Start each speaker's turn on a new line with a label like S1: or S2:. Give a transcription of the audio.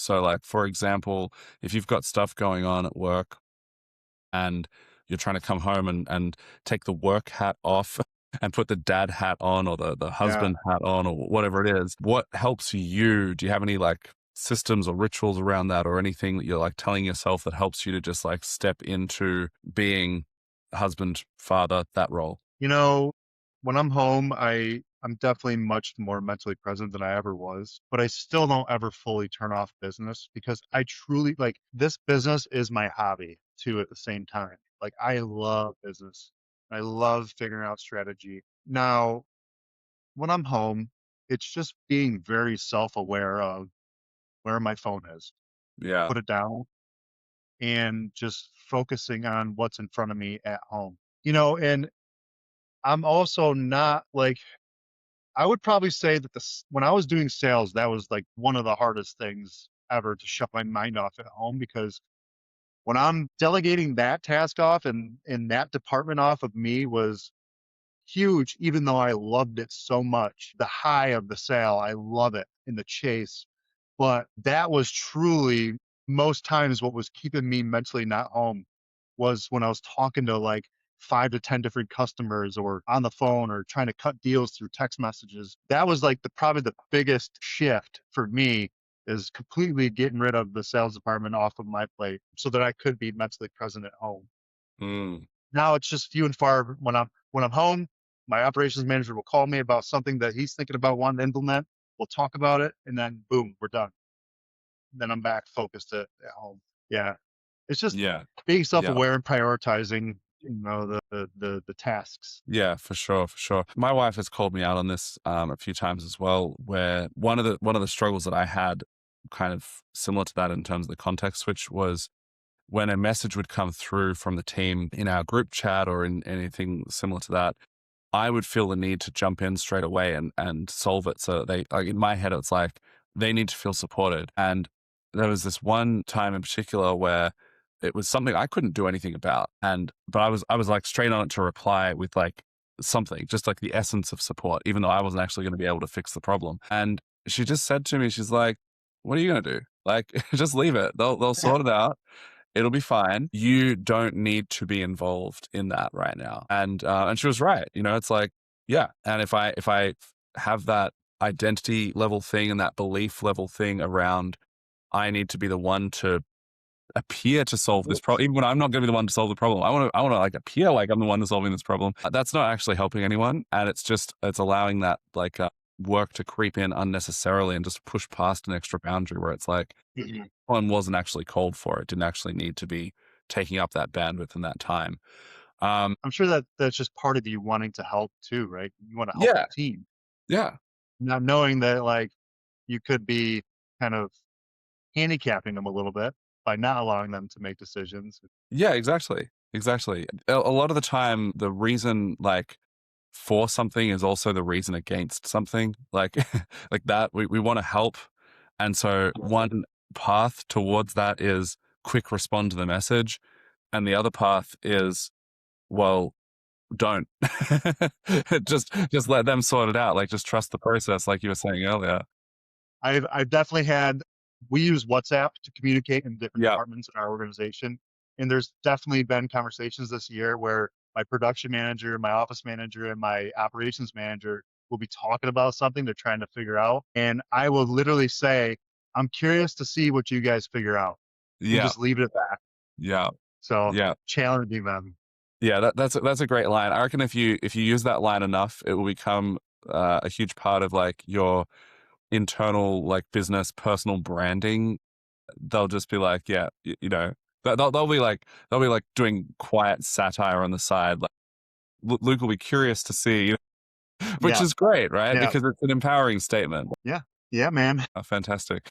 S1: So like, for example, if you've got stuff going on at work and you're trying to come home and take the work hat off and put the dad hat on or the
S2: Yeah.
S1: husband hat on or whatever it is, what helps you? Do you have any like systems or rituals around that or anything that you're like telling yourself that helps you to just like step into being husband, father, that role?
S2: You know, when I'm home, I'm definitely much more mentally present than I ever was, but I still don't ever fully turn off business because I truly like this business is my hobby too at the same time. Like I love business. I love figuring out strategy. Now, when I'm home, it's just being very self-aware of where my phone is.
S1: Yeah.
S2: Put it down and just focusing on what's in front of me at home. And I'm also not like I would probably say that when I was doing sales, that was like one of the hardest things ever to shut my mind off at home because when I'm delegating that task off and that department off of me was huge, even though I loved it so much. The high of the sale, I love it in the chase. But that was truly most times what was keeping me mentally not home was when I was talking to like 5 to 10 different customers or on the phone or trying to cut deals through text messages. That was like probably the biggest shift for me is completely getting rid of the sales department off of my plate so that I could be mentally present at home.
S1: Mm.
S2: Now it's just few and far when I'm home, my operations manager will call me about something that he's thinking about wanting to implement. We'll talk about it and then boom, we're done. Then I'm back focused at home. Yeah. It's just
S1: Yeah.
S2: being
S1: Yeah.
S2: self-aware and prioritizing, the tasks.
S1: Yeah, for sure, for sure. My wife has called me out on this a few times as well, where one of the struggles that I had, kind of similar to that in terms of the context switch, was when a message would come through from the team in our group chat or in anything similar to that. I would feel the need to jump in straight away and solve it. So they, like, in my head, it's like they need to feel supported. And there was this one time in particular where it was something I couldn't do anything about. But I was like straight on it to reply with like something, just like the essence of support, even though I wasn't actually going to be able to fix the problem. And she just said to me, she's like, "What are you going to do? Like, just leave it. They'll sort it out. It'll be fine. You don't need to be involved in that right now." And she was right. It's like, yeah. And if I have that identity level thing and that belief level thing around, I need to be the one to appear to solve this problem, even when I'm not going to be the one to solve the problem. I want to like appear like I'm the one that's solving this problem. That's not actually helping anyone, and it's allowing that like work to creep in unnecessarily and just push past an extra boundary where it's like
S2: Mhm.
S1: one wasn't actually called for. It didn't actually need to be taking up that bandwidth and that time. Um,
S2: I'm sure that that's just part of you wanting to help too, right? You wanna help the
S1: yeah,
S2: team,
S1: yeah,
S2: not knowing that, like, you could be kind of handicapping them a little bit by not allowing them to make decisions.
S1: yeah, exactly, exactly. A lot of the time, the reason like for something is also the reason against something. Like like that, we want to help, and so one path towards that is quick respond to the message, and the other path is, well, don't. Just let them sort it out. Like, just trust the process, like you were saying earlier.
S2: I've definitely had we use WhatsApp to communicate in different
S1: Yeah,
S2: departments in our organization, and there's definitely been conversations this year where my production manager, my office manager, and my operations manager will be talking about something they're trying to figure out, and I will literally say, "I'm curious to see what you guys figure out," and
S1: yeah,
S2: just leave it at that.
S1: yeah,
S2: So,
S1: yeah,
S2: challenging them.
S1: yeah. That's a great line. I reckon if you use that line enough, it will become a huge part of like your internal like business personal branding. They'll just be like, yeah, they'll be like doing quiet satire on the side. Like, Luke will be curious to see, which
S2: Yeah,
S1: is great, right?
S2: yeah,
S1: Because it's an empowering statement.
S2: yeah, yeah, man.
S1: Fantastic.